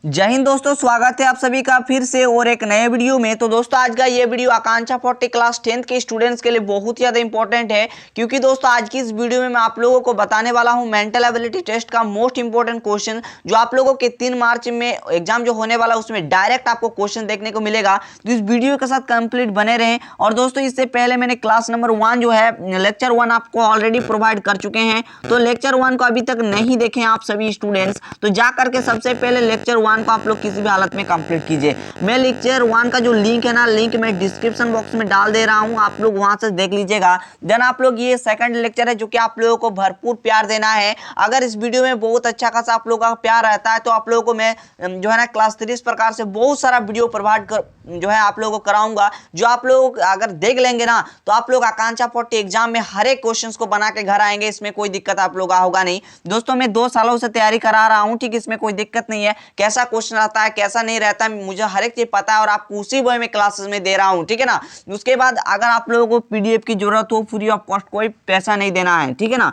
जय हिंद दोस्तों, स्वागत है आप सभी का फिर से और एक नए वीडियो में। तो दोस्तों आज का ये वीडियो आकांक्षा 40 क्लास 10th के स्टूडेंट्स के लिए बहुत ही ज़्यादा इंपॉर्टेंट है, क्योंकि दोस्तों आज की इस वीडियो में मैं आप लोगों को बताने वाला हूं मेंटल एबिलिटी टेस्ट का मोस्ट इंपॉर्टेंट क्वेश्चन, जो आप लोगों के 3 मार्च में एग्जाम जो होने वाला है उसमें डायरेक्ट आपको क्वेश्चन देखने को मिलेगा। तो इस वीडियो के साथ कंप्लीट बने रहें। और दोस्तों इससे पहले मैंने क्लास नंबर 1 जो है लेक्चर 1 आपको ऑलरेडी प्रोवाइड कर चुके हैं, तो लेक्चर 1 को अभी तक नहीं देखे आप सभी स्टूडेंट्स तो जा करके सबसे पहले लेक्चर 1 को आप लोग किसी हालत में कंप्लीट कीजिए। मैं लेक्चर 1 का जो लिंक है ना, लिंक मैं डिस्क्रिप्शन बॉक्स में डाल दे रहा हूं, आप लोग वहां से देख लीजिएगा। देन आप लोग ये सेकंड लेक्चर है जो कि आप लोगों को भरपूर प्यार देना है। अगर इस वीडियो में बहुत अच्छा खासा आप लोगों का प्यार रहता है तो आप लोगों को मैं जो है ना क्लास 3 इस प्रकार से बहुत सारा वीडियो प्रोवाइड कर जो है आप लोगों को कराऊंगा, जो आप लोग अगर देख लेंगे ना तो आप लोग आकांक्षा 40 एग्जाम में हर एक क्वेश्चंस को बना के घर आएंगे। इसमें कोई दिक्कत आप लोग का होगा नहीं। दोस्तों मैं 2 सालों से तैयारी करा रहा हूं, ठीक, इसमें कोई दिक्कत नहीं है। कैसा क्वेश्चन आता है कैसा नहीं रहता है मुझे हर एक चीज पता है और आपको उसी वे में क्लासेस में दे रहा हूं, ठीक है ना। उसके बाद अगर आप लोगों को पीडीएफ की जरूरत हो, फ्री ऑफ कॉस्ट, कोई पैसा नहीं देना है, ठीक है ना।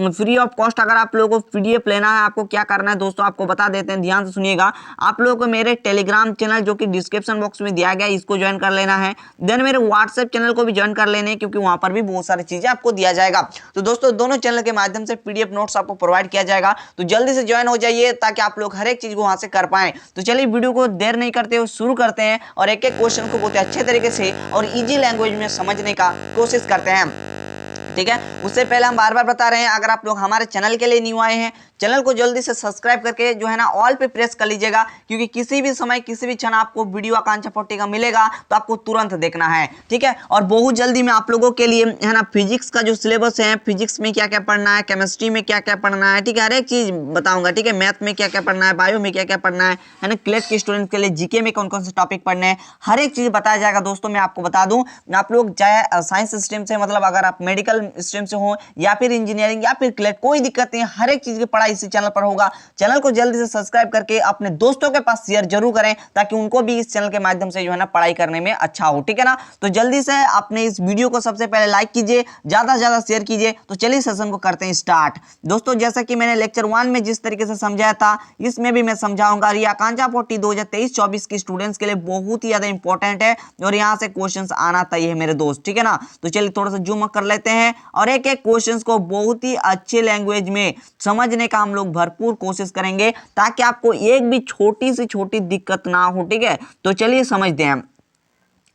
फ्री ऑफ कॉस्ट अगर आप लोगों को पीडीएफ लेना है, आपको क्या करना है दोस्तों आपको बता देते हैं, ध्यान से सुनिएगा। आप लोगों को मेरे टेलीग्राम चैनल जो कि डिस्क्रिप्शन बॉक्स में दिया गया है इसको ज्वाइन कर लेना है। देन मेरे व्हाट्सएप चैनल को भी ज्वाइन कर लेने, क्योंकि वहां पर भी बहुत सारी चीजें आपको दिया जाएगा। तो दोस्तों दोनों चैनल के माध्यम से पीडीएफ नोट्स आपको प्रोवाइड किया जाएगा, तो जल्दी से ज्वाइन हो जाइए ताकि आप लोग हर एक चीज को वहां से कर पाए। तो चलिए वीडियो को देर नहीं करते हुए शुरू करते हैं और एक एक क्वेश्चन को बहुत अच्छे तरीके से और इजी लैंग्वेज में समझने का कोशिश करते हैं, ठीक है। उससे पहले हम बार बार बता रहे हैं, अगर आप लोग हमारे चैनल के लिए न्यू आए हैं, चैनल को जल्दी से सब्सक्राइब करके जो है ना ऑल पे प्रेस कर लीजिएगा, क्योंकि किसी भी समय किसी भी क्षण आपको वीडियो आकांक्षा 40 का मिलेगा तो आपको तुरंत देखना है, ठीक है। और बहुत जल्दी मैं आप लोगों के लिए है ना फिजिक्स का जो सिलेबस है, फिजिक्स में क्या क्या पढ़ना है, केमिस्ट्री में क्या क्या पढ़ना है, ठीक है, हर एक चीज बताऊंगा, ठीक है। मैथ में क्या क्या पढ़ना है, बायो में क्या क्या पढ़ना है ना, क्लेट के स्टूडेंट के लिए जीके में कौन कौन से टॉपिक पढ़ने हैं, हर एक चीज बताया जाएगा। दोस्तों मैं आपको बता दूं, आप लोग चाहे साइंस स्ट्रीम से, मतलब अगर आप मेडिकल स्ट्रीम से हो या फिर इंजीनियरिंग या फिर क्लेट, कोई दिक्कत नहीं है, हर एक चीज की पढ़ाई इसी चैनल पर होगा। चैनल को जल्दी से सब्सक्राइब करके अपने दोस्तों के पास शेयर जरूर करें, ताकि उनको भी इस चैनल के माध्यम से जो है ना पढ़ाई करने में अच्छा हो, ठीक है ना। तो जल्दी से अपने इस वीडियो को सबसे पहले लाइक कीजिए, ज्यादा से ज्यादा शेयर कीजिए। तो चलिए सेशन को करते हैं स्टार्ट। दोस्तों जैसा कि मैंने लेक्चर 1 में जिस तरीके से समझाया था, इसमें भी मैं समझाऊंगा। ये आकांक्षा 40 2023-24 के स्टूडेंट्स के लिए बहुत ही ज्यादा इंपॉर्टेंट है और यहां से क्वेश्चंस आना तय है मेरे दोस्त, ठीक है ना। तो चलिए थोड़ा सा जूम कर लेते हैं और एक एक क्वेश्चंस को बहुत ही अच्छे लैंग्वेज में समझने का हम लोग भरपूर कोशिश करेंगे, ताकि आपको एक भी छोटी से छोटी दिक्कत ना हो, ठीक है। तो चलिए समझते हैं।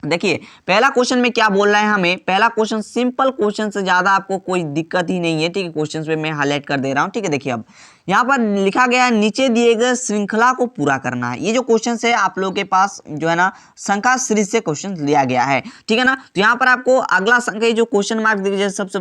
देखिए पहला क्वेश्चन में क्या बोल रहा है हमें, पहला क्वेश्चन सिंपल क्वेश्चन से ज्यादा आपको कोई दिक्कत ही नहीं है, ठीक है। क्वेश्चन पे मैं हाईलाइट कर दे रहा हूं, ठीक है। देखिए अब यहाँ पर लिखा गया है नीचे दिए गए श्रृंखला को पूरा करना है। ये जो क्वेश्चन है आप लोगों के पास जो है ना संख्या सीरीज से क्वेश्चन लिया गया है, ठीक है ना। तो यहाँ पर आपको अगला संख्या जो क्वेश्चन मार्क दीजिए, सबसे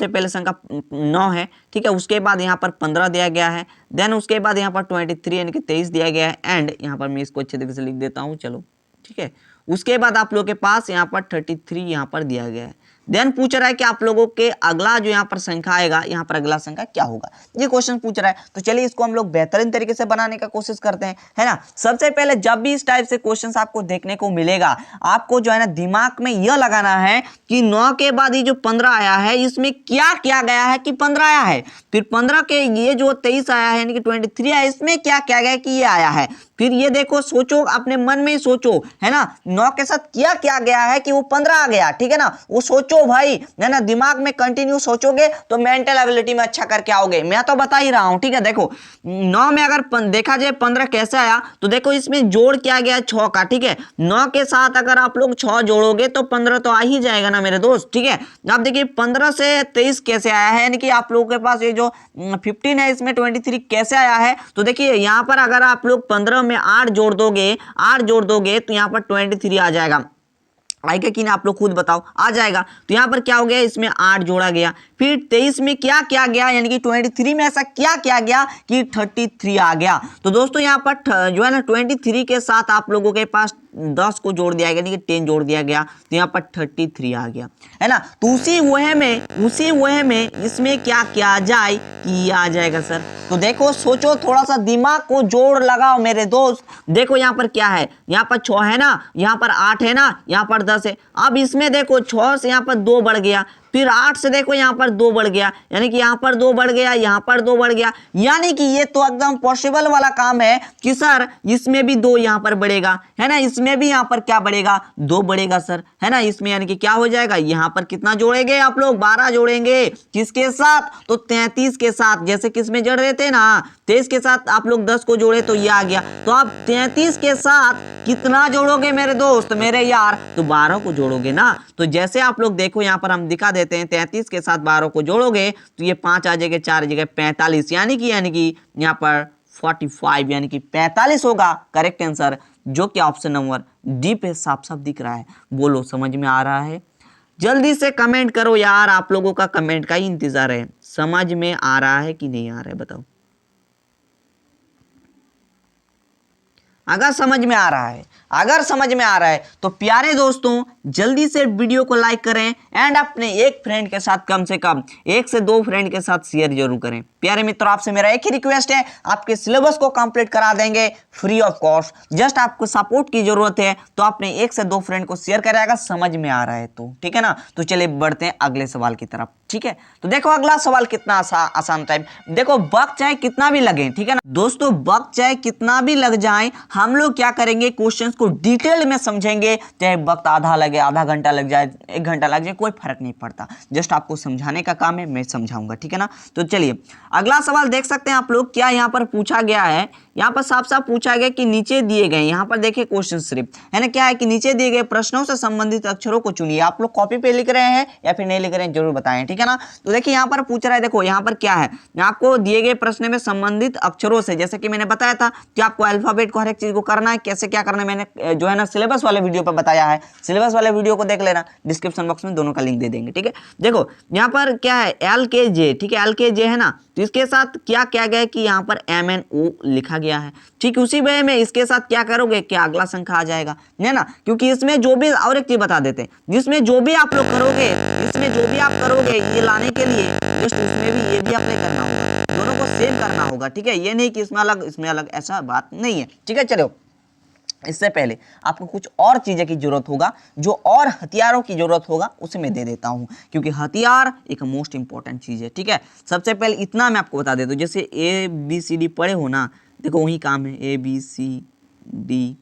पहले संख्या 9 है, ठीक है। उसके बाद यहाँ पर 15 दिया गया है, देन उसके बाद यहाँ पर 23 यानी कि 23 दिया गया है, एंड यहाँ पर मैं इसको अच्छे तरीके से लिख देता हूँ, चलो ठीक है। उसके बाद आप लोगों के पास यहाँ पर 33 यहाँ पर दिया गया है। देन पूछ रहा है कि आप लोगों के अगला जो यहाँ पर संख्या आएगा, यहाँ पर अगला संख्या क्या होगा, ये क्वेश्चन पूछ रहा है। तो चलिए इसको हम लोग बेहतरीन तरीके से बनाने का कोशिश करते हैं, है ना। सबसे पहले जब भी इस टाइप से क्वेश्चंस आपको देखने को मिलेगा, आपको जो है ना दिमाग में यह लगाना है कि 9 के बाद ये जो 15 आया है इसमें क्या किया गया है कि 15 आया है, फिर 15 के ये जो 23 आया है यानी कि 23 आया, इसमें क्या किया गया कि ये आया है। फिर ये देखो, सोचो अपने मन में ही सोचो, है ना, 9 के साथ क्या किया गया है कि वो 15 आ गया, ठीक है ना। वो सोचो भाई, है ना, दिमाग में कंटिन्यू सोचोगे तो मेंटल एबिलिटी में अच्छा करके आओगे। मैं तो बता ही रहा हूं, ठीक है। देखो 9 में अगर देखा जाए 15 कैसे आया, तो देखो इसमें जोड़ किया गया 6 का, ठीक है। 9 के साथ अगर आप लोग 6 जोड़ोगे तो 15 तो आ ही जाएगा ना मेरे दोस्त, ठीक है। अब देखिए 15 से 23 कैसे आया है, यानी कि आप लोगों के पास ये जो 15 है इसमें 23 कैसे आया है। तो देखिए यहाँ पर अगर आप लोग 15 में 8 जोड़ दोगे तो यहाँ पर 23 आ जाएगा। आएगा कि ना, आप लोग खुद बताओ, आ जाएगा। तो यहाँ पर क्या हो गया, इसमें 8 जोड़ा गया। फिर 23 में क्या किया गया, यानी कि 23 में ऐसा क्या किया गया कि 33 आ गया। तो दोस्तों यहाँ पर जो है ना 23 के साथ आप लोगों के पास 10 को जोड़ दिया गया, यानी कि 10 जोड़ दिया गया, तो यहाँ पर 33 आ गया, है ना। तो उसी वे में इसमें क्या किया जाए कि ये आ जाएगा सर। तो देखो सोचो, थोड़ा सा दिमाग को जोड़ लगाओ मेरे दोस्त। देखो यहाँ पर क्या है, यहाँ पर 6 है ना, यहाँ पर 8 है ना, यहाँ पर 10 है। अब इसमें देखो 6 से यहाँ पर 2 बढ़ गया, फिर 8 से देखो यहाँ पर 2 बढ़ गया, यानी कि यहाँ पर 2 बढ़ गया, यहाँ पर 2 बढ़ गया, यानी कि ये तो एकदम पॉसिबल वाला काम है कि सर इसमें भी 2 यहाँ पर बढ़ेगा, है ना, इसमें भी यहाँ पर क्या बढ़ेगा, 2 बढ़ेगा सर, है ना, इसमें यानी कि क्या हो जाएगा, यहाँ पर कितना जोड़ेंगे आप लोग, 12 जोड़ेंगे, किसके साथ, तो 33 के साथ, जैसे किसमें जोड़ रहे थे ना 23 के साथ आप लोग 10 को जोड़े तो ये आ गया, तो आप 33 के साथ कितना जोड़ोगे मेरे दोस्त, मेरे यार, तो 12 को जोड़ोगे ना। तो जैसे आप लोग देखो यहाँ पर हम दिखा देते हैं, 33 के साथ 12 को जोड़ोगे तो ये 5 आ जाएगा, 4 आ जाएगा 45, यानी कि यहाँ पर 45 यानी कि 45 होगा करेक्ट आंसर, जो कि ऑप्शन नंबर डी पे साफ साफ दिख रहा है। बोलो समझ में आ रहा है? जल्दी से कमेंट करो यार, आप लोगों का कमेंट का ही इंतजार है। समझ में आ रहा है कि नहीं आ रहा है बताओ। अगर समझ में आ रहा है, अगर समझ में आ रहा है तो प्यारे दोस्तों जल्दी से वीडियो को लाइक करें एंड अपने एक फ्रेंड के साथ कम से कम 1 से 2 फ्रेंड के साथ शेयर जरूर करें। प्यारे मित्रों आपसे मेरा एक ही रिक्वेस्ट है, आपके सिलेबस को कंप्लीट करा देंगे फ्री ऑफ कॉस्ट, जस्ट आपको सपोर्ट की जरूरत है, तो अपने 1 से 2 फ्रेंड को शेयर करेगा, समझ में आ रहा है तो ठीक है ना। तो चलिए बढ़ते हैं अगले सवाल की तरफ, ठीक है। तो देखो अगला सवाल कितना आसान टाइप, देखो वक्त चाहे कितना भी लगे, ठीक है ना दोस्तों, वक्त चाहे कितना भी लग जाए, हम लोग क्या करेंगे क्वेश्चंस को डिटेल में समझेंगे, चाहे वक्त आधा लगे, आधा घंटा लग जाए, 1 घंटा लग जाए, कोई फर्क नहीं पड़ता, जस्ट आपको समझाने का काम है, मैं समझाऊंगा, ठीक है ना। तो चलिए अगला सवाल देख सकते हैं आप लोग, क्या यहाँ पर पूछा गया है, यहाँ पर साफ साफ पूछा गया कि नीचे दिए गए, यहाँ पर देखिए क्वेश्चन सिर्फ है ना, क्या है कि नीचे दिए गए प्रश्नों से संबंधित अक्षरों को चुनिए। आप लोग कॉपी पे लिख रहे हैं या फिर नहीं लिख रहे हैं जरूर बताएं, ठीक है ना। तो देखिए यहाँ पर पूछ रहा है, देखो यहाँ पर क्या है, आपको दिए गए प्रश्न में संबंधित अक्षरों से, जैसे कि मैंने बताया था कि आपको अल्फाबेट को हर एक चीज को करना है, कैसे क्या करना है, मैंने जो है ना सिलेबस वाले वीडियो पर बताया है, सिलेबस वाले वीडियो को देख लेना, डिस्क्रिप्शन बॉक्स में दोनों का लिंक दे देंगे, ठीक है। देखो यहाँ पर क्या है LKJ, ठीक है, LKJ है ना, तो इसके साथ क्या किया गया कि यहाँ पर MNO लिखा गया है, ठीक। उसी वे में इसके साथ क्या करोगे, क्या अगला संख्या आ जाएगा, है ना, क्योंकि इसमें जो भी, और एक चीज बता देते हैं, जिसमें जो भी आप लोग करोगे, इसमें जो भी आप करोगे ये लाने के लिए जस्ट उसमें भी ये भी अप्लाई करना होगा, दोनों को सेम करना होगा, ठीक है। ये नहीं कि इसमें अलग, ऐसा बात नहीं है, ठीक है। चलो इससे पहले आपको कुछ और चीजें की जरूरत होगा, जो और हथियारों की जरूरत होगा उसे मैं दे देता हूं, क्योंकि हथियार एक मोस्ट इंपॉर्टेंट चीज है, ठीक है। सबसे पहले इतना मैं आपको बता देता हूं, जैसे ABCD पढ़े हो ना, देखो वही काम है ABCDEF,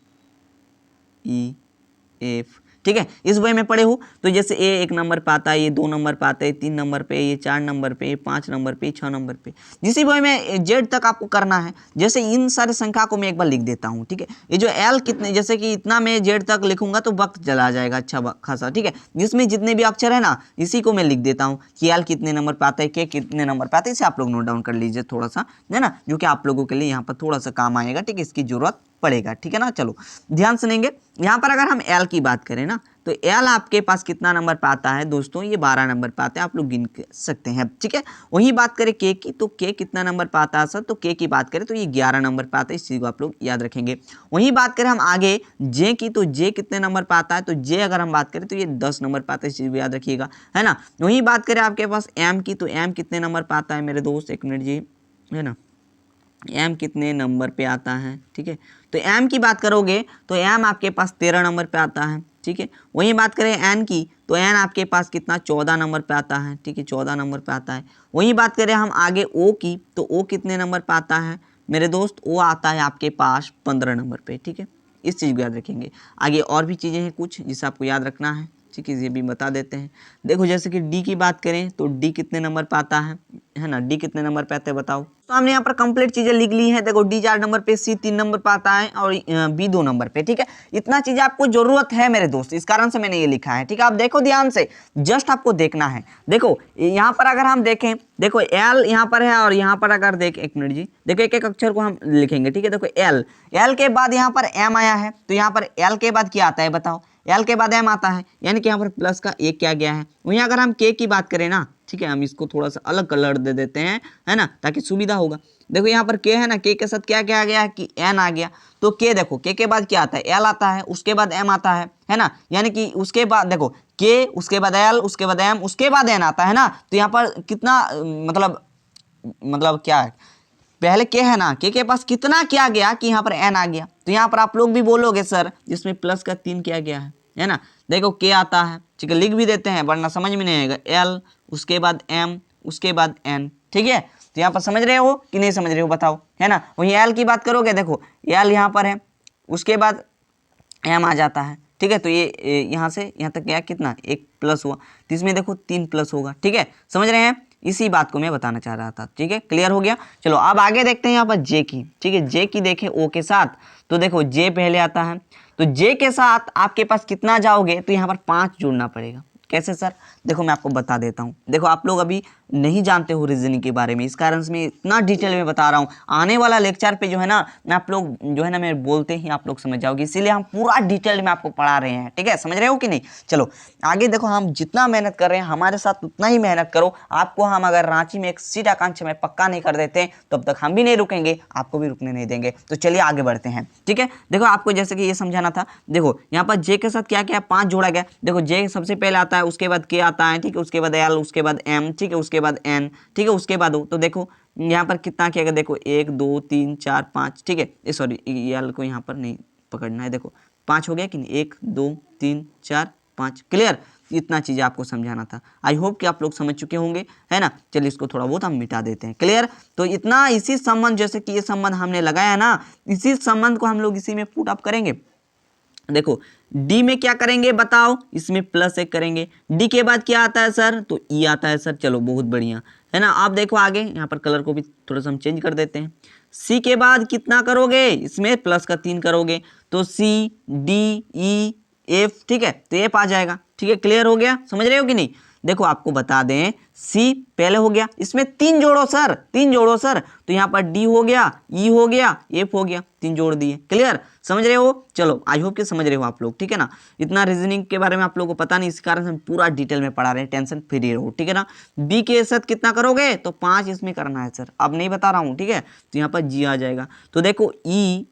ठीक है, इस वे में पढ़े हो, तो जैसे A 1 नंबर पे आता है, ये 2 नंबर पे आता है, 3 नंबर पे, ये 4 नंबर पे, ये 5 नंबर पे, 6 नंबर पे, जिस वे में Z तक आपको करना है। जैसे इन सारे संख्या को मैं एक बार लिख देता हूँ, ठीक है। ये जो L कितने, जैसे कि इतना मैं Z तक लिखूंगा तो वक्त चला जाएगा अच्छा खासा, ठीक है। जिसमें जितने भी अक्षर है ना, इसी को मैं लिख देता हूँ कि L कितने नंबर पे आता है, K कितने नंबर पे आता है, इसे आप लोग नोट डाउन कर लीजिए थोड़ा सा, है ना, जो कि आप लोगों के लिए यहाँ पर थोड़ा सा काम आएगा, ठीक है, इसकी जरूरत पड़ेगा, ठीक है ना। चलो ध्यान सुनेंगे, यहाँ पर अगर हम L की बात करें ना, तो L आपके पास कितना नंबर पे आता है दोस्तों, ये 12 नंबर पे आता है, आप लोग गिन सकते हैं, ठीक है। वही बात करें K की, तो K कितना नंबर पे आता है सर, तो K की बात करें तो ये 11 नंबर पे आता है, इस चीज को आप लोग याद रखेंगे। वही बात करें हम आगे J की, तो J कितने नंबर पे आता है, तो J अगर हम बात करें तो ये 10 नंबर पे आता है, इस चीज को याद रखिएगा, है ना। वही बात करें आपके पास M की, तो M कितने नंबर पे आता है मेरे दोस्त, एक मिनट जी, है ना, M कितने नंबर पे आता है, ठीक है। तो M की बात करोगे तो M आपके पास 13 नंबर पे आता है, ठीक है। वही बात करें N की, तो N आपके पास कितना 14 नंबर पे आता है, ठीक है, 14 नंबर पे आता है। वही बात करें हम आगे O की, तो O कितने नंबर पे आता है मेरे दोस्त, O आता है आपके पास 15 नंबर पे, ठीक है। इस चीज़ को याद रखेंगे। आगे और भी चीज़ें हैं कुछ जिसे आपको याद रखना है, ठीक है, ये भी बता देते हैं। देखो जैसे कि D की बात करें तो D कितने नंबर पे आता है ना, D कितने नंबर पे आते हैं बताओ। तो हमने यहाँ पर कंप्लीट चीजें लिख ली हैं। देखो D 4 नंबर पे, C 3 नंबर पे आता है और B 2 नंबर पे, ठीक है। इतना चीजें आपको जरूरत है मेरे दोस्त, इस कारण से मैंने ये लिखा है, ठीक है। आप देखो ध्यान से, जस्ट आपको देखना है। देखो यहाँ पर अगर हम देखें, देखो L यहाँ पर है और यहाँ पर अगर देख, एक मिनट जी, देखो एक एक अक्षर को हम लिखेंगे, ठीक है। देखो L के बाद यहाँ पर M आया है, तो यहाँ पर L के बाद क्या आता है बताओ, L के बाद M आता है, यानी कि यहाँ पर प्लस का एक क्या गया है। वहीं अगर हम K की बात करें ना, ठीक है, हम इसको थोड़ा सा अलग कलर दे देते हैं, है ना, ताकि सुविधा होगा। देखो यहाँ पर K है ना, K के साथ क्या क्या आ गया कि N आ गया, तो K देखो K के बाद क्या आता है, L आता है, उसके बाद M आता है ना, यानी कि उसके बाद देखो K, उसके बाद L, उसके बाद M, उसके बाद N आता है ना। तो यहाँ पर कितना मतलब क्या है, पहले K है ना, K के पास कितना क्या गया कि यहाँ पर N आ गया। तो यहाँ पर आप लोग भी बोलोगे सर जिसमें प्लस का 3 क्या गया है, है ना। देखो के आता है, ठीक है, लिख भी देते हैं वरना समझ में नहीं आएगा। एल, उसके बाद एम, उसके बाद एन, ठीक है। तो यहाँ पर समझ रहे हो कि नहीं समझ रहे हो बताओ, है ना। वहीं एल की बात करोगे, देखो एल यहाँ पर है, उसके बाद एम आ जाता है, ठीक है। तो ये यहाँ से यहाँ तक गया कितना, 1 प्लस हुआ, तो इसमें देखो 3 प्लस होगा, ठीक है। समझ रहे हैं, इसी बात को मैं बताना चाह रहा था, ठीक है। क्लियर हो गया। चलो अब आगे देखते हैं यहाँ पर जे की, ठीक है। जे की देखें ओ के साथ, तो देखो जे पहले आता है, तो जे के साथ आपके पास कितना जाओगे, तो यहाँ पर 5 जोड़ना पड़ेगा। कैसे सर, देखो मैं आपको बता देता हूँ। देखो आप लोग अभी नहीं जानते हो रीजनिंग के बारे में, इस कारण से मैं इतना डिटेल में बता रहा हूँ। आने वाला लेक्चर पे जो है ना, मैं आप लोग जो है ना, मैं बोलते ही आप लोग समझ जाओगे, इसीलिए हम पूरा डिटेल में आपको पढ़ा रहे हैं, ठीक है। समझ रहे हो कि नहीं। चलो आगे देखो, हम जितना मेहनत कर रहे हैं हमारे साथ उतना ही मेहनत करो। आपको हम अगर रांची में एक सीट आकांक्षा में पक्का नहीं कर देते तब तक हम भी नहीं रुकेंगे, आपको भी रुकने नहीं देंगे। तो चलिए आगे बढ़ते हैं, ठीक है। देखो आपको जैसे कि ये समझाना था, देखो यहाँ पर जे के साथ क्या क्या 5 जोड़ा गया। देखो जे सबसे पहले आता है, उसके बाद के आता है, ठीक है, उसके बाद एल, उसके बाद एम, ठीक है, उसके बाद एन, ठीक है, उसके बाद तो देखो यहाँ पर कितना किया गया, देखो 1 2 3 4 5, ठीक है। सॉरी, एल को यहाँ पर नहीं पकड़ना है, देखो 5 हो गया कि नहीं, 1 2 3 4 5। क्लियर, इतना चीज़ आपको समझाना था। आई होप कि आप लोग समझ चुके होंगे, है ना। चलिए इसको थोड़ा बहुत हम मिटा देते हैं। क्लियर, तो इतना, इसी संबंध, जैसे कि ये संबंध हमने लगाया ना, इसी संबंध को हम लोग इसी में पुट अप करेंगे। देखो डी में क्या करेंगे बताओ, इसमें +1 करेंगे। डी के बाद क्या आता है सर, तो ई आता है सर। चलो बहुत बढ़िया, है ना। आप देखो आगे, यहाँ पर कलर को भी थोड़ा सा हम चेंज कर देते हैं। सी के बाद कितना करोगे, इसमें प्लस का 3 करोगे, तो सी डी ई एफ, ठीक है, तो एफ आ जाएगा, ठीक है। क्लियर हो गया, समझ रहे हो कि नहीं। देखो आपको बता दें, सी पहले हो गया, इसमें 3 जोड़ो सर, 3 जोड़ो सर, तो यहाँ पर डी हो गया, ई हो गया, एफ हो गया, 3 जोड़ दिए। क्लियर, समझ रहे हो। चलो आई होप कि समझ रहे हो आप लोग, ठीक है ना। इतना रीजनिंग के बारे में आप लोगों को पता नहीं, इस कारण से हम पूरा डिटेल में पढ़ा रहे हैं, टेंशन फ्री रहो, ठीक है ना। बी के साथ कितना करोगे, तो 5 इसमें करना है सर, अब नहीं बता रहा हूँ, ठीक है। तो यहाँ पर जी आ जाएगा, तो देखो ई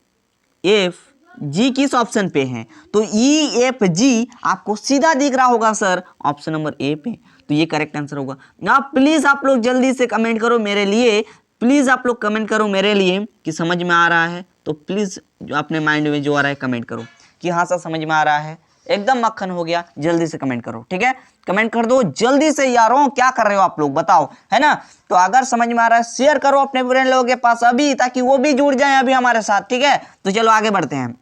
एफ जी किस ऑप्शन पे है, तो ई एफ जी आपको सीधा दिख रहा होगा सर, ऑप्शन नंबर ए पे, तो ये करेक्ट आंसर होगा। ना प्लीज आप लोग जल्दी से कमेंट करो मेरे लिए, प्लीज आप लोग कमेंट करो मेरे लिए कि समझ में आ रहा है। तो प्लीज जो अपने माइंड में जो आ रहा है कमेंट करो कि हाँ सर समझ में आ रहा है, एकदम मक्खन हो गया। जल्दी से कमेंट करो, ठीक है, कमेंट कर दो जल्दी से यारों, क्या कर रहे हो आप लोग बताओ, है ना। तो अगर समझ में आ रहा है शेयर करो अपने फ्रेंड लोगों के पास अभी, ताकि वो भी जुड़ जाए अभी हमारे साथ, ठीक है। तो चलो आगे बढ़ते हैं।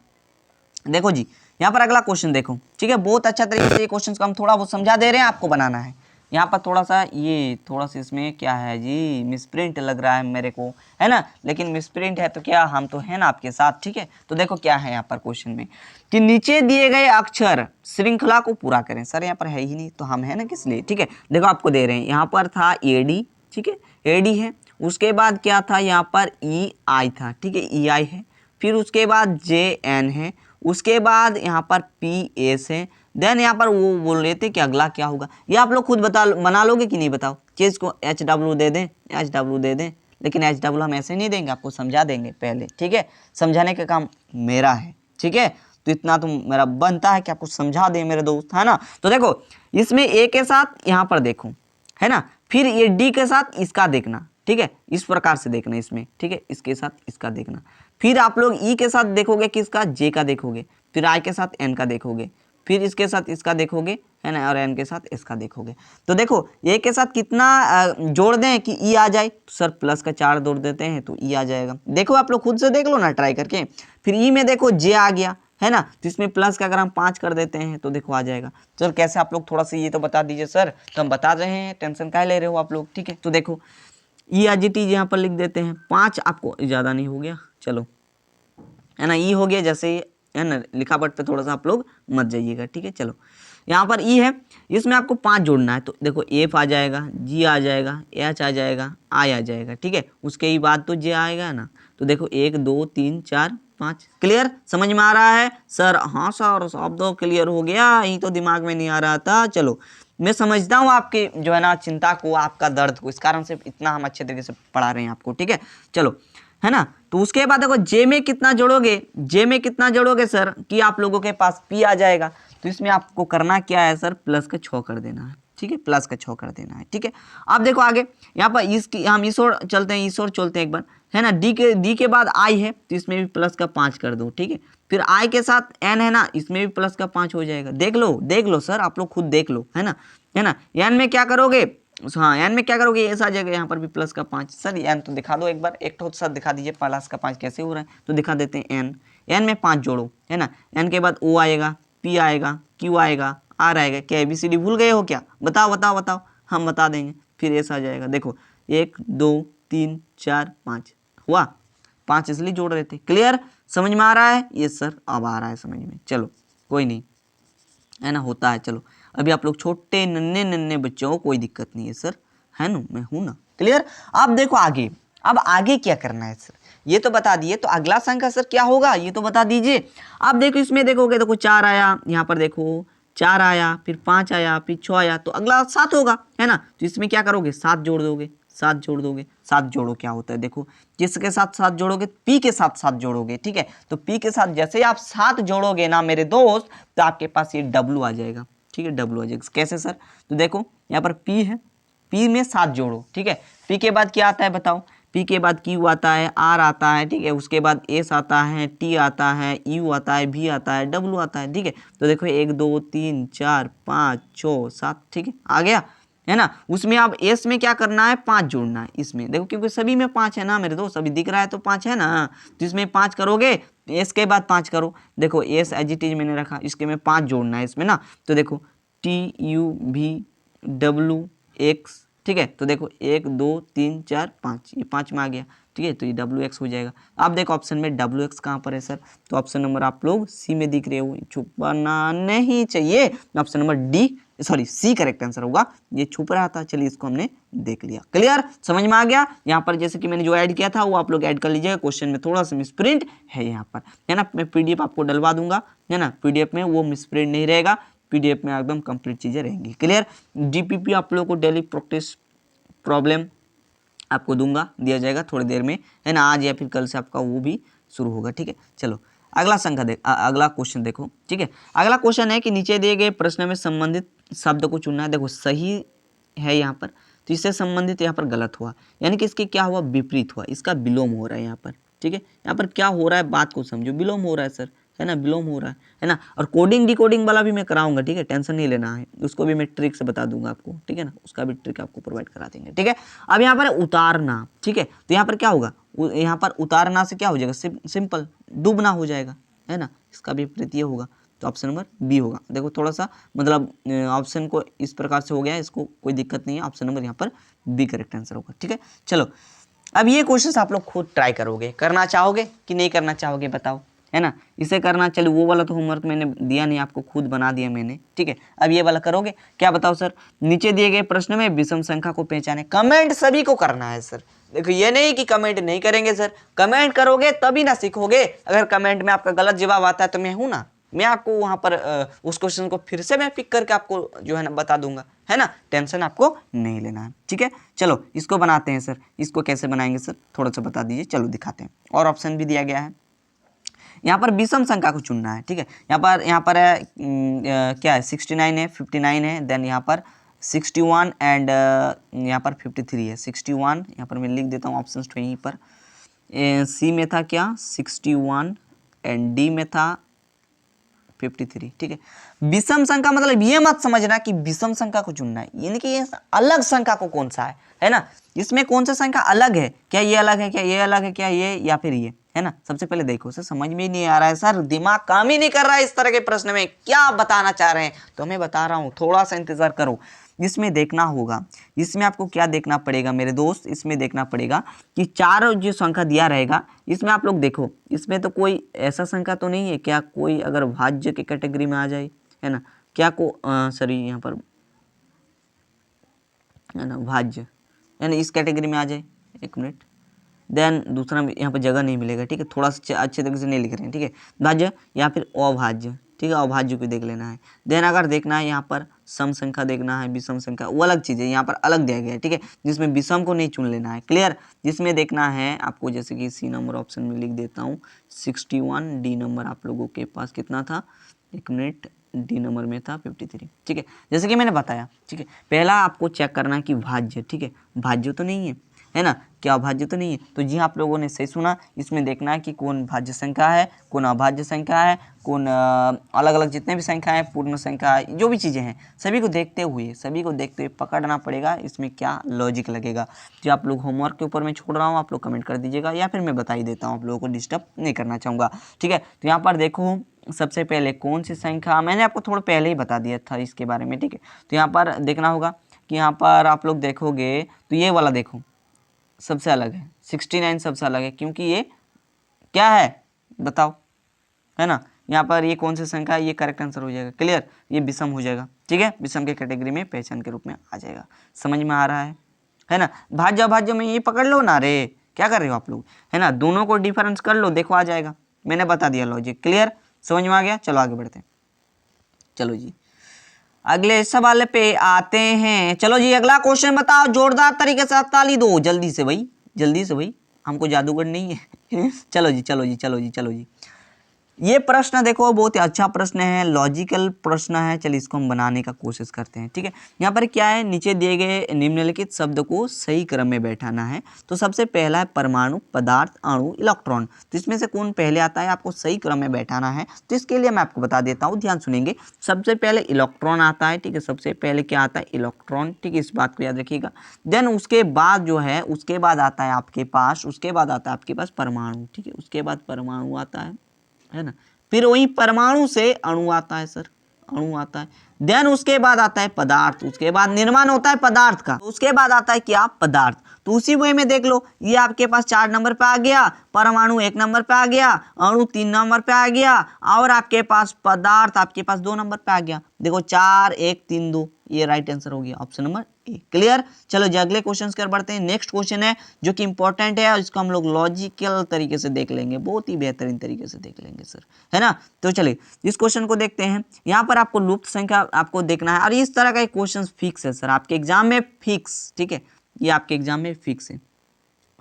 देखो जी यहाँ पर अगला क्वेश्चन देखो, ठीक है। बहुत अच्छा तरीके से ये क्वेश्चन को हम थोड़ा बहुत समझा दे रहे हैं, आपको बनाना है। यहाँ पर थोड़ा सा ये थोड़ा सा इसमें क्या है जी, मिसप्रिंट लग रहा है मेरे को, है ना। लेकिन मिसप्रिंट है तो क्या, हम तो है ना आपके साथ, ठीक है। तो देखो क्या है यहाँ पर क्वेश्चन में कि नीचे दिए गए अक्षर श्रृंखला को पूरा करें। सर यहाँ पर है ही नहीं, तो हम है ना किस लिए, ठीक है। देखो आपको दे रहे हैं, यहाँ पर था ए डी, ठीक है, ए डी है, उसके बाद क्या था यहाँ पर ई आई था, ठीक है, ई आई है, फिर उसके बाद जे एन है, उसके बाद यहाँ पर पी एस है, देन यहाँ पर वो बोल रहे थे कि अगला क्या होगा। ये आप लोग खुद बना लोगे कि नहीं बताओ। चीज़ को एच डब्ल्यू दे दें, एच डब्ल्यू दे दें, लेकिन एच डब्ल्यू हम ऐसे नहीं देंगे, आपको समझा देंगे पहले, ठीक है। समझाने का काम मेरा है, ठीक है। तो इतना तो मेरा बनता है कि आपको समझा दें मेरे दोस्त, है ना। तो देखो इसमें ए के साथ यहाँ पर देखो, है ना, फिर ये डी के साथ इसका देखना, ठीक है, इस प्रकार से देखना इसमें, ठीक है, इसके साथ इसका देखना। फिर आप लोग ई के साथ देखोगे किसका, जे का देखोगे, फिर आई के साथ एन का देखोगे, फिर इसके साथ इसका देखोगे, है ना, और एन के साथ इसका देखोगे। तो देखो ए के साथ कितना जोड़ दें कि ई आ जाए, तो सर प्लस का 4 जोड़ देते हैं तो ई आ जाएगा। देखो आप लोग खुद से देख लो ना ट्राई करके। फिर ई में देखो जे आ गया, है ना, तो इसमें प्लस का अगर हम 5 कर देते हैं तो देखो आ जाएगा। चल कैसे आप लोग थोड़ा सा ये तो बता दीजिए सर, तो हम बता रहे हैं, टेंशन काहे ले रहे हो आप लोग, ठीक है। तो देखो ई आ जी टी यहाँ पर लिख देते हैं, 5 आपको ज़्यादा नहीं हो गया, चलो, है ना, ई हो गया, जैसे है ना, लिखावट पे थोड़ा सा आप लोग मत जाइएगा, ठीक है। चलो यहाँ पर ई है, इसमें आपको 5 जोड़ना है, तो देखो एफ आ जाएगा, जी आ जाएगा, एच आ जाएगा, आई आ जाएगा, ठीक है। उसके ही बाद तो जे आएगा ना, तो देखो 1 2 3 4 5। क्लियर, समझ में आ रहा है सर। हाँ सर सब दो क्लियर हो गया, यही तो दिमाग में नहीं आ रहा था। चलो मैं समझता हूँ आपकी जो है ना चिंता को, आपका दर्द को, इस कारण से इतना हम अच्छे तरीके से पढ़ा रहे हैं आपको, ठीक है। चलो, है ना। तो उसके बाद देखो जे में कितना जोड़ोगे, जे में कितना जोड़ोगे सर कि आप लोगों के पास पी आ जाएगा। तो इसमें आपको करना क्या है सर, प्लस का 6 कर देना है, ठीक ठीक है, प्लस का 6 कर देना है। ठीक है, अब देखो आगे यहाँ पर इसकी हम इस ओर चलते हैं, इस ओर चलते हैं एक बार, है ना। डी के बाद आई है तो इसमें भी प्लस का 5 कर दो। ठीक है, फिर आई के साथ एन है ना, इसमें भी प्लस का 5 हो जाएगा। देख लो सर, आप लोग खुद देख लो, है ना। एन में क्या करोगे, हाँ एन में क्या करोगे, ऐसा आ जाएगा, यहाँ पर भी प्लस का 5। सर एन तो दिखा दो एक बार, एक तो सर दिखा दीजिए प्लस का 5 कैसे हो रहा है, तो दिखा देते हैं। एन में 5 जोड़ो, है ना। एन के बाद ओ आएगा, पी आएगा, क्यू आएगा, आर आएगा। क्या ABCD भूल गए हो क्या, बताओ, हम बता देंगे। फिर ऐसा आ जाएगा, देखो 1 2 3 4 5 हुआ, 5 इसलिए जोड़ रहे थे। क्लियर, समझ में आ रहा है ये सर, अब आ रहा है समझ में, चलो कोई नहीं, है ना, होता है। चलो अभी आप लोग छोटे नन्हे बच्चों को कोई दिक्कत नहीं है सर, है ना, मैं हूं ना। क्लियर, अब देखो आगे, अब आगे क्या करना है सर, ये तो बता दिए, तो अगला संख्या सर क्या होगा ये तो बता दीजिए। अब देखो इसमें देखोगे, देखो 4 आया, यहाँ पर देखो 4 आया, फिर 5 आया, फिर 6 आया, तो अगला 7 होगा, है ना। तो इसमें क्या करोगे, 7 जोड़ दोगे, 7 जोड़ दोगे। 7 जोड़ो क्या होता है, देखो किसके साथ 7 जोड़ोगे, पी के साथ 7 जोड़ोगे। ठीक है, तो पी के साथ जैसे ही आप 7 जोड़ोगे ना मेरे दोस्त, तो आपके पास ये डब्लू आ जाएगा। ठीक है, डब्लू आ जाएगा। कैसे सर, तो देखो यहाँ पर पी है, पी में 7 जोड़ो। ठीक है, पी के बाद क्या आता है बताओ, पी के बाद क्यू आता है, आर आता है, ठीक है, उसके बाद एस आता है, टी आता है, यू आता है, भी आता है, डब्लू आता है। ठीक है, तो देखो 1 2 3 4 5 6 7, ठीक है, आ गया, है ना। उसमें अब एस में क्या करना है, 5 जोड़ना है इसमें, देखो क्योंकि सभी में 5 है ना मेरे दोस्त, अभी दिख रहा है तो 5 है ना, तो इसमें 5 करोगे, एस के बाद 5 करो। देखो एस एज इट इज मैंने रखा, इसके में 5 जोड़ना है इसमें ना, तो देखो टी यू भी डब्लू एक्स, ठीक है, तो देखो 1 2 3 4 5, ये 5 में आ गया। ठीक है, तो ये WX हो जाएगा। अब देखो ऑप्शन में WX कहाँ पर है सर, तो ऑप्शन नंबर आप लोग सी में दिख रहे हो, छुपाना नहीं चाहिए, option number C correct answer होगा, ये छुप रहा था। चलिए इसको हमने देख लिया। क्लियर, समझ में आ गया। यहाँ पर जैसे कि मैंने जो ऐड किया था वो आप लोग ऐड कर लीजिएगा, क्वेश्चन में थोड़ा सा मिसप्रिंट है यहाँ पर, है ना। मैं PDF आपको डलवा दूंगा, है ना, PDF में वो मिसप्रिंट नहीं रहेगा, PDF में एकदम कंप्लीट चीजें रहेंगी। क्लियर, DPP आप लोगों को डेली प्रैक्टिस प्रॉब्लम आपको दिया जाएगा थोड़ी देर में, है ना, आज या फिर कल से आपका वो भी शुरू होगा। ठीक है, चलो अगला अगला क्वेश्चन देखो। ठीक है, अगला क्वेश्चन है कि नीचे दिए गए प्रश्न में संबंधित शब्द को चुनना है। देखो सही है यहाँ पर, तो इससे संबंधित यहाँ पर गलत हुआ, यानी कि इसके क्या हुआ, विपरीत हुआ, इसका विलोम हो रहा है यहाँ पर। ठीक है, यहाँ पर क्या हो रहा है, बात को समझो, विलोम हो रहा है सर, है ना, विलोम हो रहा है ना। और कोडिंग डिकोडिंग वाला भी मैं कराऊंगा, ठीक है, टेंशन नहीं लेना है, उसको भी मैं ट्रिक से बता दूंगा आपको, ठीक है ना, उसका भी ट्रिक आपको प्रोवाइड करा देंगे। ठीक है, अब यहाँ पर उतारना, ठीक है, तो यहाँ पर क्या होगा, यहाँ पर उतारना से क्या हो जाएगा, सिंपल डूबना हो जाएगा, है ना, इसका विपरीत ये होगा, तो ऑप्शन नंबर बी होगा। देखो थोड़ा सा मतलब ऑप्शन को इस प्रकार से हो गया है, इसको कोई दिक्कत नहीं है, ऑप्शन नंबर यहाँ पर बी करेक्ट आंसर होगा। ठीक है, चलो अब ये क्वेश्चन आप लोग खुद ट्राई करोगे, करना चाहोगे कि नहीं करना चाहोगे बताओ, है ना। इसे करना, चलो वो वाला तो होमवर्क मैंने दिया नहीं आपको, खुद बना दिया मैंने। ठीक है, अब ये वाला करोगे क्या, बताओ सर। नीचे दिए गए प्रश्न में विषम संख्या को पहचाने, कमेंट सभी को करना है सर। देखो ये नहीं कि कमेंट नहीं करेंगे सर, कमेंट करोगे तभी ना सीखोगे। अगर कमेंट में आपका गलत जवाब आता है तो मैं हूं ना, मैं आपको वहां पर उस क्वेश्चन को फिर से मैं पिक करके आपको जो है ना बता दूंगा, है ना, टेंशन आपको नहीं लेना है। ठीक है, चलो इसको बनाते हैं सर, इसको कैसे बनाएंगे सर थोड़ा सा बता दीजिए, चलो दिखाते हैं। और ऑप्शन भी दिया गया है, यहाँ पर विषम संख्या को चुनना है। ठीक है, यहाँ पर है क्या है, 69 है, 59 है, देन यहाँ पर 61 एंड यहाँ पर 53 है। 61 यहाँ पर मैं लिख देता हूँ ऑप्शन वहीं पर, सी में था क्या 61 एंड डी में था 53। ठीक है, विषम संख्या मतलब ये मत समझना कि विषम संख्या को चुनना है, यानी कि ये अलग संख्या को कौन सा है ना, इसमें कौन सा संख्या अलग है, क्या ये अलग है, क्या ये अलग है, क्या ये या फिर ये, है ना। सबसे पहले देखो सर, समझ में नहीं आ रहा है सर, दिमाग काम ही नहीं कर रहा है इस तरह के प्रश्न में, क्या बताना चाह रहे हैं, तो मैं बता रहा हूं, थोड़ा सा इंतजार करो। इसमें देखना होगा, इसमें आपको क्या देखना पड़ेगा मेरे दोस्त, इसमें देखना पड़ेगा कि 4 जो संख्या दिया रहेगा, इसमें आप लोग देखो, इसमें तो कोई ऐसा संख्या तो नहीं है क्या कोई अगर भाज्य के कैटेगरी में आ जाए, है ना, क्या को सॉरी यहाँ पर, है ना, भाज्य, यानी इस कैटेगरी में आ जाए, एक मिनट, देन दूसरा यहाँ पर जगह नहीं मिलेगा। ठीक है, थोड़ा सा अच्छे तरीके से नहीं लिख रहे हैं। ठीक है, भाज्य या फिर अभाज्य, ठीक है, अभाज्य को देख लेना है। देन अगर देखना है यहाँ पर सम संख्या देखना है, विषम संख्या, वो अलग चीज़ है, यहाँ पर अलग दिया गया है। ठीक है, जिसमें विषम को नहीं चुन लेना है। क्लियर, जिसमें देखना है आपको, जैसे कि सी नंबर ऑप्शन में लिख देता हूँ 61, डी नंबर आप लोगों के पास कितना था, एक मिनट डी नंबर में था 53। ठीक है, जैसे कि मैंने बताया। ठीक है, पहला आपको चेक करना है कि भाज्य, ठीक है, भाज्य तो नहीं है ना, क्या अभाज्य तो नहीं है। तो जी आप लोगों ने सही सुना। इसमें देखना है कि कौन भाज्य संख्या है, कौन अभाज्य संख्या है, कौन अलग अलग जितने भी संख्या है, पूर्ण संख्या है, जो भी चीज़ें हैं सभी को देखते हुए पकड़ना पड़ेगा इसमें क्या लॉजिक लगेगा। जो आप लोग होमवर्क के ऊपर मैं छोड़ रहा हूँ, आप लोग कमेंट कर दीजिएगा या फिर मैं बता ही देता हूँ, आप लोगों को डिस्टर्ब नहीं करना चाहूँगा। ठीक है, तो यहाँ पर देखो सबसे पहले कौन सी संख्या, मैंने आपको थोड़ा पहले ही बता दिया था इसके बारे में। ठीक है, तो यहाँ पर देखना होगा कि यहाँ पर आप लोग देखोगे तो ये वाला देखो सबसे अलग है, 69 सबसे अलग है, क्योंकि ये क्या है बताओ, है ना। यहाँ पर ये कौन सी संख्या है, ये करेक्ट आंसर हो जाएगा। क्लियर, ये विषम हो जाएगा। ठीक है, विषम के कैटेगरी में पहचान के रूप में आ जाएगा। समझ में आ रहा है ना। भाज्य अभाज्य में ये पकड़ लो ना रे, क्या कर रहे हो आप लोग, है ना। दोनों को डिफरेंस कर लो, देखो आ जाएगा। मैंने बता दिया लॉजिक। क्लियर, समझ में आ गया। चलो आगे बढ़ते हैं। चलो जी अगले सवाल पे आते हैं। चलो जी अगला क्वेश्चन बताओ, जोरदार तरीके से ताली दो, जल्दी से भाई, हमको जादूगर नहीं है। चलो जी ये प्रश्न देखो बहुत ही अच्छा प्रश्न है, लॉजिकल प्रश्न है। चलिए इसको हम बनाने का कोशिश करते हैं। ठीक है, यहाँ पर क्या है, नीचे दिए गए निम्नलिखित शब्द को सही क्रम में बैठाना है। तो सबसे पहला है परमाणु, पदार्थ, अणु, इलेक्ट्रॉन। तो इसमें से कौन पहले आता है, आपको सही क्रम में बैठाना है। तो इसके लिए मैं आपको बता देता हूँ, ध्यान सुनेंगे। सबसे पहले इलेक्ट्रॉन आता है। ठीक है, सबसे पहले क्या आता है, इलेक्ट्रॉन। ठीक है, इस बात को याद रखिएगा। देन उसके बाद जो है, उसके बाद आता है आपके पास परमाणु। ठीक है, उसके बाद परमाणु आता है ना। फिर वही परमाणु से अणु आता है सर, अणु आता है। देन उसके बाद आता है पदार्थ, उसके बाद निर्माण होता है पदार्थ का, उसके बाद आता है क्या, पदार्थ। तो उसी वे में देख लो, ये आपके पास 4 नंबर पे आ गया, परमाणु 1 नंबर पे आ गया, अणु 3 नंबर पे आ गया, और आपके पास पदार्थ आपके पास 2 नंबर पे आ गया। देखो 4 1 3 2, ये राइट आंसर हो गया, ऑप्शन नंबर ए। क्लियर। चलो जी अगले क्वेश्चन की ओर बढ़ते हैं। नेक्स्ट क्वेश्चन है जो कि इंपॉर्टेंट है, और इसको हम लोग लॉजिकल तरीके से देख लेंगे, बहुत ही बेहतरीन तरीके से देख लेंगे सर, है ना। तो चलिए इस क्वेश्चन को देखते हैं। यहाँ पर आपको लुप्त संख्या आपको देखना है, और इस तरह का क्वेश्चन फिक्स है सर आपके एग्जाम में, फिक्स। ठीक है, ये आपके एग्जाम में फिक्स है।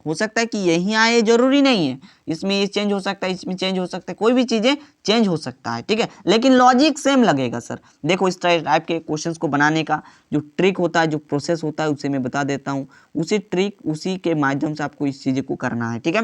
हो सकता है कि यही आए, जरूरी नहीं है। इसमें ये चेंज हो सकता है, इसमें चेंज हो सकता है, कोई भी चीजें चेंज हो सकता है। ठीक है, लेकिन लॉजिक सेम लगेगा सर। देखो इस टाइप के क्वेश्चंस को बनाने का जो ट्रिक होता है, जो प्रोसेस होता है, उसे मैं बता देता हूँ। उसी ट्रिक, उसी के माध्यम से आपको इस चीज़ को करना है। ठीक है,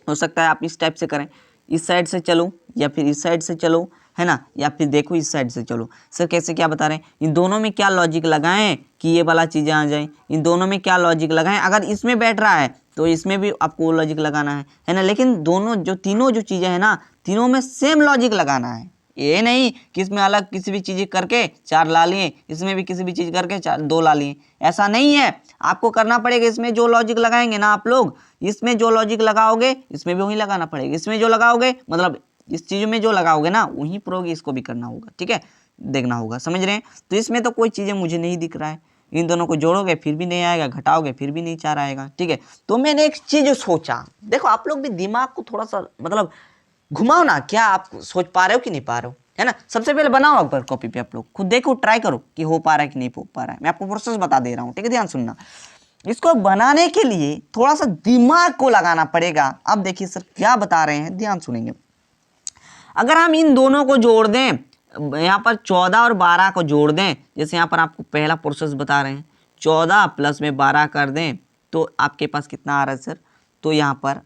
हो सकता है आप इस टाइप से करें, इस साइड से चलो या फिर इस साइड से चलो, है ना, या फिर देखो इस साइड से चलो। सर कैसे, क्या बता रहे हैं, इन दोनों में क्या लॉजिक लगाएं कि ये वाला चीज़ें आ जाए, इन दोनों में क्या लॉजिक लगाएं। अगर इसमें बैठ रहा है तो इसमें भी आपको लॉजिक लगाना है ना। लेकिन दोनों जो तीनों जो चीज़ें हैं ना, तीनों में सेम लॉजिक लगाना है। ये नहीं कि इसमें अलग किसी भी चीज़ करके 4 ला लिए, इसमें भी किसी भी चीज़ करके 2 ला लिए, ऐसा नहीं है। आपको करना पड़ेगा, इसमें जो लॉजिक लगाएंगे ना आप लोग, इसमें जो लॉजिक लगाओगे इसमें भी वही लगाना पड़ेगा। इसमें जो लगाओगे मतलब इस चीज़ में जो लगाओगे ना वही प्रयोग इसको भी करना होगा। ठीक है, देखना होगा, समझ रहे हैं। तो इसमें तो कोई चीज़ें मुझे नहीं दिख रहा है, इन दोनों को जोड़ोगे फिर भी नहीं आएगा, घटाओगे फिर भी नहीं 4 आएगा। ठीक है, तो मैंने एक चीज़ सोचा, देखो आप लोग भी दिमाग को थोड़ा सा मतलब घुमाओ ना, क्या आप सोच पा रहे हो कि नहीं पा रहे हो, है ना। सबसे पहले बनाओ एक बार कॉपी पे, आप लोग खुद देखो, ट्राई करो कि हो पा रहा है कि नहीं हो पा रहा है। मैं आपको प्रोसेस बता दे रहा हूँ। ठीक है, ध्यान सुनना। इसको बनाने के लिए थोड़ा सा दिमाग को लगाना पड़ेगा। अब देखिए सर क्या बता रहे हैं, ध्यान सुनेंगे। अगर हम इन दोनों को जोड़ दें, यहाँ पर 14 और 12 को जोड़ दें, जैसे यहाँ पर आपको पहला प्रोसेस बता रहे हैं, 14 प्लस में 12 कर दें तो आपके पास कितना आ रहा है सर, तो यहाँ पर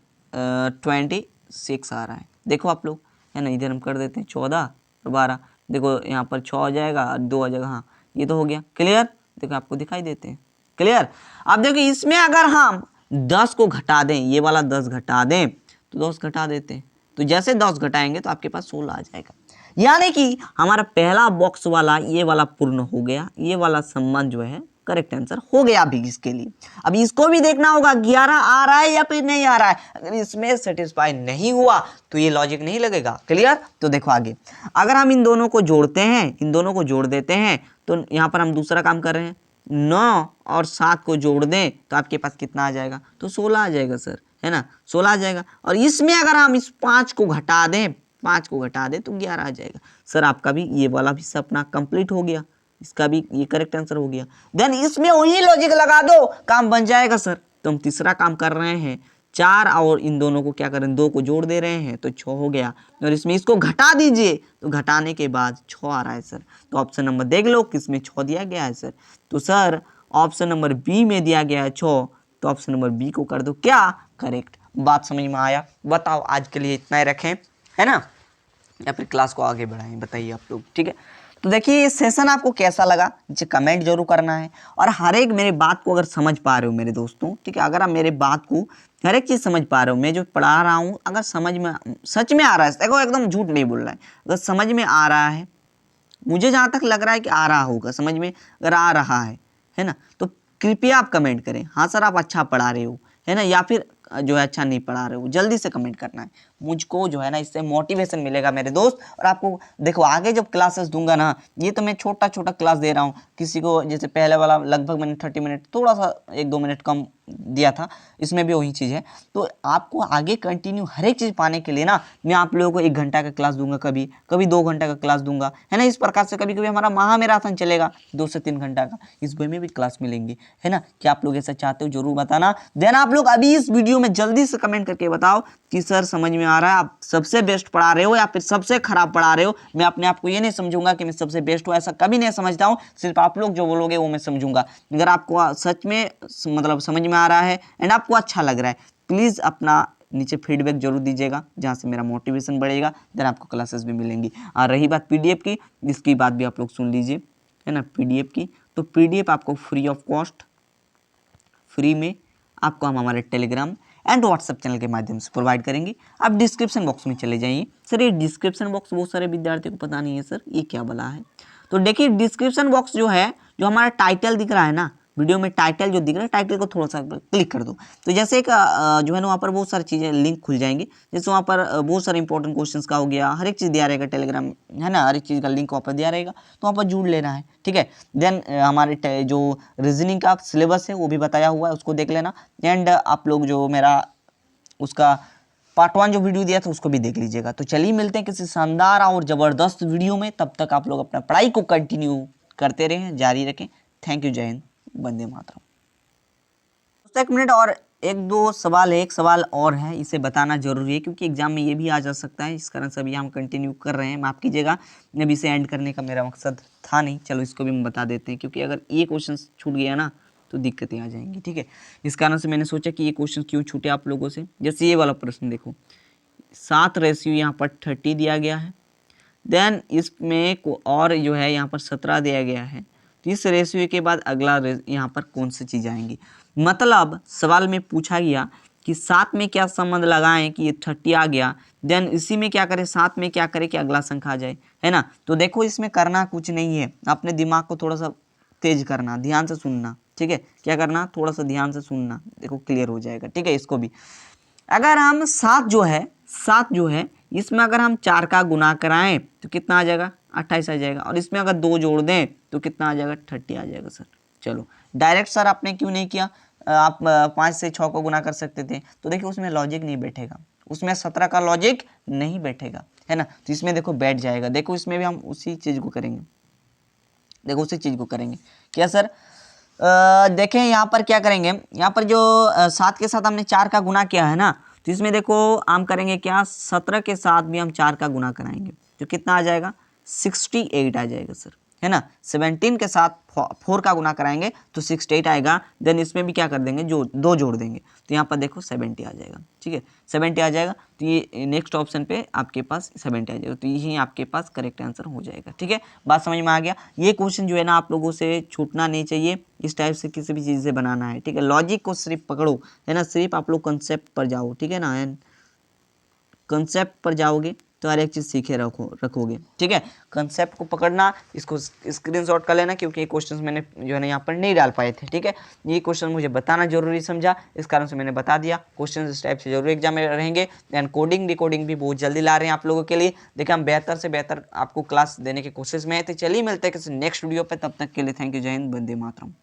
26 आ रहा है। देखो आप लोग, है ना, इधर हम कर देते हैं 14 और 12, देखो यहाँ पर 6 हो जाएगा और 2 आ जाएगा, हाँ ये तो हो गया। क्लियर, देखो आपको दिखाई देते हैं। क्लियर। अब देखो इसमें अगर हम 10 को घटा दें, ये वाला 10 घटा दें तो 10 घटा देते हैं, तो जैसे 10 घटाएंगे तो आपके पास 16 आ जाएगा। यानी कि हमारा पहला बॉक्स वाला ये वाला पूर्ण हो गया, ये वाला संबंध जो है करेक्ट आंसर हो गया अभी इसके लिए। अब इसको भी देखना होगा 11 आ रहा है या फिर नहीं आ रहा है। अगर इसमें सेटिस्फाई नहीं हुआ तो ये लॉजिक नहीं लगेगा। क्लियर। तो देखो आगे, अगर हम इन दोनों को जोड़ते हैं, इन दोनों को जोड़ देते हैं, तो यहाँ पर हम दूसरा काम कर रहे हैं, 9 और 7 को जोड़ दें तो आपके पास कितना आ जाएगा, तो 16 आ जाएगा सर, है ना, 16 आ जाएगा। और इसमें अगर हम इस 5 को घटा दें, 5 को घटा दें तो 11 आ जाएगा। सर आपका भी ये वाला भी सपना कंप्लीट हो गया, इसका भी ये करेक्ट आंसर हो गया। देन इसमें वही लॉजिक लगा दो, काम बन जाएगा सर। तो हम तीसरा काम कर रहे हैं, 4 और इन दोनों को क्या करें, 2 को जोड़ दे रहे हैं तो 6 हो गया। और इसमें इसको घटा दीजिए तो घटाने के बाद 6 आ रहा है सर। तो ऑप्शन नंबर देख लो किसमें 6 दिया गया है सर। तो सर ऑप्शन नंबर बी में दिया गया है 6, तो ऑप्शन नंबर बी को कर दो क्या करेक्ट। बात समझ में आया? बताओ आज के लिए इतना ही रखें, है ना, या फिर क्लास को आगे बढ़ाएं, बताइए आप लोग, ठीक है। तो देखिए ये सेशन आपको कैसा लगा नीचे कमेंट जरूर करना है। और हर एक मेरे बात को अगर समझ पा रहे हो मेरे दोस्तों, ठीक है, अगर आप मेरे बात को हर एक चीज़ समझ पा रहे हो, मैं जो पढ़ा रहा हूँ अगर समझ में सच में आ रहा है, देखो एकदम झूठ नहीं बोल रहा है, अगर समझ में आ रहा है, मुझे जहाँ तक लग रहा है कि आ रहा होगा समझ में, अगर आ रहा है ना, तो कृपया आप कमेंट करें हाँ सर आप अच्छा पढ़ा रहे हो, है ना, या फिर जो है अच्छा नहीं पढ़ा रहे हो, जल्दी से कमेंट करना है। मुझको जो है ना इससे मोटिवेशन मिलेगा मेरे दोस्त। और आपको देखो आगे जब क्लासेस दूंगा ना, ये तो मैं छोटा छोटा क्लास दे रहा हूँ, किसी को जैसे पहले वाला लगभग मैंने 30 मिनट थोड़ा सा 1-2 मिनट कम दिया था, इसमें भी वही चीज़ है। तो आपको आगे कंटिन्यू हर एक चीज़ पाने के लिए ना मैं आप लोगों को 1 घंटा का क्लास दूंगा, कभी कभी 2 घंटा का क्लास दूंगा, है ना। इस प्रकार से कभी कभी हमारा महामैराथन चलेगा 2 से 3 घंटा का, इस वे में भी क्लास मिलेंगी, है ना। क्या आप लोग ऐसा चाहते हो जरूर बताना। देन आप लोग अभी इस वीडियो में जल्दी से कमेंट करके बताओ कि सर समझ में आ रहा है, आप सबसे बेस्ट पढ़ा रहे हो या फिर सबसे खराब पढ़ा रहे हो। मैं अपने आप को ये नहीं समझूंगा कि मैं सबसे बेस्ट हूँ, ऐसा कभी नहीं समझता हूँ, सिर्फ आप लोग जो बोलोगे वो मैं समझूंगा। अगर आपको सच में मतलब समझ में आ रहा है एंड आपको अच्छा लग रहा है, प्लीज़ अपना नीचे फीडबैक जरूर दीजिएगा, जहाँ से मेरा मोटिवेशन बढ़ेगा, देन आपको क्लासेस भी मिलेंगी। और रही बात पीडीएफ की, इसकी बात भी आप लोग सुन लीजिए, है ना, पीडीएफ की। तो पीडीएफ आपको फ्री ऑफ कॉस्ट, फ्री में आपको हम हमारे टेलीग्राम एंड व्हाट्सएप चैनल के माध्यम से प्रोवाइड करेंगे। आप डिस्क्रिप्शन बॉक्स में चले जाइए। सर ये डिस्क्रिप्शन बॉक्स बहुत सारे विद्यार्थियों को पता नहीं है सर ये क्या बला है। तो देखिए डिस्क्रिप्शन बॉक्स जो है, जो हमारा टाइटल दिख रहा है ना, वीडियो में टाइटल जो दिख रहा है, टाइटल को थोड़ा सा क्लिक कर दो तो जैसे एक जो है ना वहाँ पर बहुत सारी चीज़ें लिंक खुल जाएंगी। जैसे वहाँ पर बहुत सारे इंपॉर्टेंट क्वेश्चंस का हो गया, हर एक चीज़ दिया रहेगा टेलीग्राम, है ना, हर एक चीज़ का लिंक वहाँ पर दिया रहेगा, तो वहाँ पर जुड़ लेना है, ठीक है। देन हमारे जो रीजनिंग का सिलेबस है वो भी बताया हुआ है, उसको देख लेना। एंड आप लोग जो मेरा उसका पार्ट 1 जो वीडियो दिया था उसको भी देख लीजिएगा। तो चलिए मिलते हैं किसी शानदार और ज़बरदस्त वीडियो में, तब तक आप लोग अपना पढ़ाई को कंटिन्यू करते रहें, जारी रखें। थैंक यू, जय हिंद, वंदे मातरम। एक मिनट और 1-2 सवाल है, एक सवाल और है, इसे बताना जरूरी है क्योंकि एग्जाम में ये भी आ जा सकता है, इस कारण से अभी हम कंटिन्यू कर रहे हैं, माफ़ कीजिएगा, अभी इसे एंड करने का मेरा मकसद था नहीं। चलो इसको भी हम बता देते हैं क्योंकि अगर ये क्वेश्चन छूट गया ना तो दिक्कतें आ जाएंगी, ठीक है। इस कारण से मैंने सोचा कि ये क्वेश्चन क्यों छूटे आप लोगों से। जैसे ये वाला प्रश्न देखो, 7 रेशियो यहाँ पर 30 दिया गया है, देन इसमें और जो है यहाँ पर 17 दिया गया है, तो इस रेशियो के बाद अगला यहाँ पर कौन सी चीज़ आएंगी। मतलब सवाल में पूछा गया कि 7 में क्या संबंध लगाएं कि ये 30 आ गया, देन इसी में क्या करें, 7 में क्या करें कि अगला संख्या आ जाए, है ना। तो देखो इसमें करना कुछ नहीं है, अपने दिमाग को थोड़ा सा तेज करना, ध्यान से सुनना, ठीक है। क्या करना, थोड़ा सा ध्यान से सुनना, देखो क्लियर हो जाएगा, ठीक है। इसको भी अगर हम 7 जो है इसमें अगर हम 4 का गुना कराएं तो कितना आ जाएगा, 28 आ जाएगा। और इसमें अगर 2 जोड़ दें तो कितना आ जाएगा, 30 आ जाएगा सर। चलो डायरेक्ट सर आपने क्यों नहीं किया, आप 5 से 6 को गुना कर सकते थे। तो देखिए उसमें लॉजिक नहीं बैठेगा, उसमें 17 का लॉजिक नहीं बैठेगा, है ना। तो इसमें देखो बैठ जाएगा। देखो इसमें भी हम उसी चीज़ को करेंगे, देखो उसी चीज़ को करेंगे क्या सर। देखें यहाँ पर क्या करेंगे, यहाँ पर जो 7 के साथ हमने 4 का गुना किया है ना, तो इसमें देखो हम करेंगे क्या, 17 के साथ भी हम 4 का गुना कराएंगे तो कितना आ जाएगा, 68 आ जाएगा सर, है ना। 17 के साथ 4 का गुना कराएंगे तो 68 आएगा। देन इसमें भी क्या कर देंगे, जो 2 जोड़ देंगे तो यहाँ पर देखो 70 आ जाएगा, ठीक है, 70 आ जाएगा। तो ये नेक्स्ट ऑप्शन पे आपके पास 70 आ जाएगा, तो यही आपके पास करेक्ट आंसर हो जाएगा, ठीक है। बात समझ में आ गया। ये क्वेश्चन जो है ना आप लोगों से छूटना नहीं चाहिए, इस टाइप से किसी भी चीज़ से बनाना है, ठीक है। लॉजिक को सिर्फ पकड़ो, है ना, सिर्फ आप लोग कंसेप्ट पर जाओ, ठीक है ना। एंड कंसेप्ट पर जाओगे तो हर एक चीज़ सीखे रखोगे, ठीक है। कंसेप्ट को पकड़ना, इसको स्क्रीनशॉट कर लेना क्योंकि ये क्वेश्चंस मैंने जो है ना यहाँ पर नहीं डाल पाए थे, ठीक है। ये क्वेश्चन मुझे बताना जरूरी समझा, इस कारण से मैंने बता दिया। क्वेश्चन इस टाइप से जरूर एग्जाम में रहेंगे। दैन कोडिंग डिकोडिंग भी बहुत जल्दी ला रहे हैं आप लोगों के लिए। देखिए हम बेहतर से बेहतर आपको क्लास देने की कोशिश में है। तो चलिए मिलते हैं किसी नेक्स्ट वीडियो पर, तब तक के लिए थैंक यू, जय हिंद, वंदे मातरम।